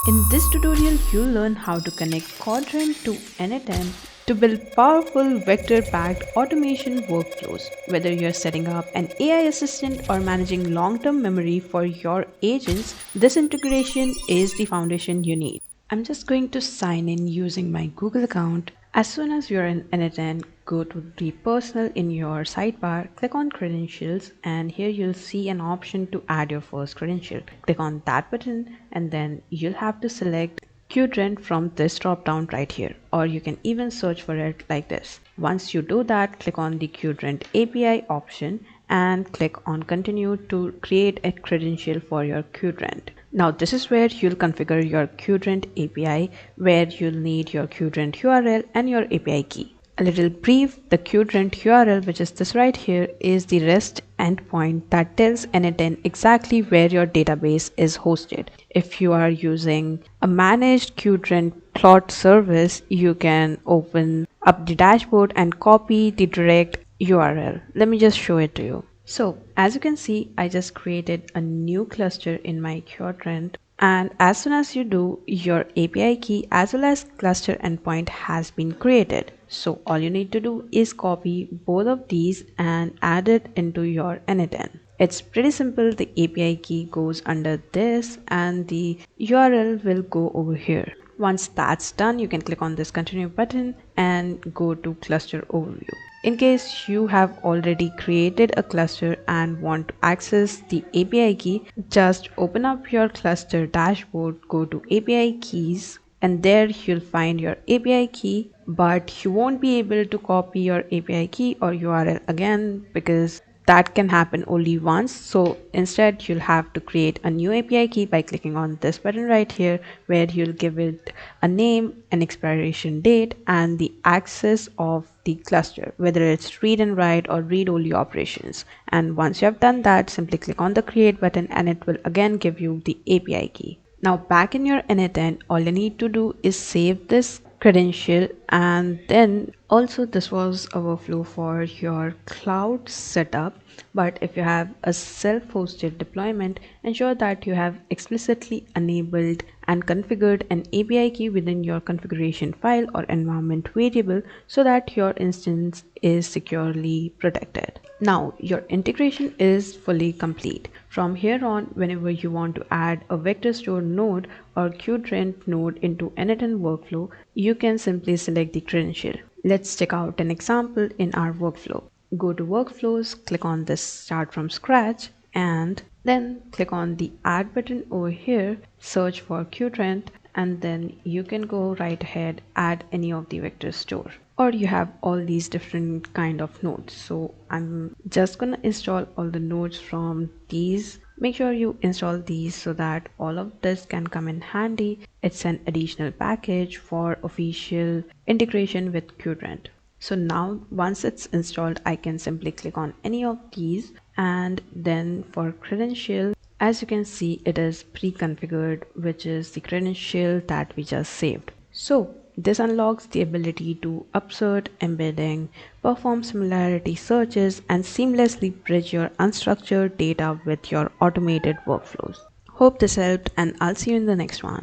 In this tutorial, you'll learn how to connect QDRANT to N8N to build powerful vector-backed automation workflows. Whether you're setting up an AI assistant or managing long-term memory for your agents, this integration is the foundation you need. I'm just going to sign in using my Google account. As soon as you're in N8N, go to the personal in your sidebar, click on credentials, and here you'll see an option to add your first credential. Click on that button and then you'll have to select QDRANT from this drop down right here, or you can even search for it like this. Once you do that, click on the QDRANT API option and click on continue to create a credential for your QDRANT. Now this is where you'll configure your QDRANT API, where you'll need your QDRANT URL and your API key. A little brief, the QDRANT URL, which is this right here, is the REST endpoint that tells N8N exactly where your database is hosted. If you are using a managed QDRANT plot service, you can open up the dashboard and copy the direct URL. Let me just show it to you. So as you can see, I just created a new cluster in my QDRANT, and as soon as you do, your API key as well as cluster endpoint has been created. So all you need to do is copy both of these and add it into your N8N. It's pretty simple. The API key goes under this and the URL will go over here. Once that's done, you can click on this continue button and go to cluster overview. In case you have already created a cluster and want to access the API key, just open up your cluster dashboard, go to API keys, and there you'll find your API key, but you won't be able to copy your API key or URL again because that can happen only once. So instead you'll have to create a new API key by clicking on this button right here, where you'll give it a name, an expiration date, and the access of the cluster, whether it's read and write or read only operations. And once you have done that, simply click on the create button and it will again give you the API key. Now back in your N8N, all you need to do is save this credential, and then also this was our flow for your cloud setup. But if you have a self-hosted deployment, ensure that you have explicitly enabled and configured an API key within your configuration file or environment variable so that your instance is securely protected. Now your integration is fully complete. From here on, whenever you want to add a vector store node or QDRANT node into N8N workflow, you can simply select the credential. Let's check out an example in our workflow. Go to workflows, click on this start from scratch, and then click on the add button over here, search for QDRANT, and then you can go right ahead, add any of the vector store. Or you have all these different kind of nodes. So I'm just gonna install all the nodes from these. Make sure you install these so that all of this can come in handy. It's an additional package for official integration with QDRANT. So now once it's installed, I can simply click on any of these, and then for credential, as you can see, it is pre-configured, which is the credential that we just saved. So this unlocks the ability to upsert embedding, perform similarity searches, and seamlessly bridge your unstructured data with your automated workflows. Hope this helped, and I'll see you in the next one.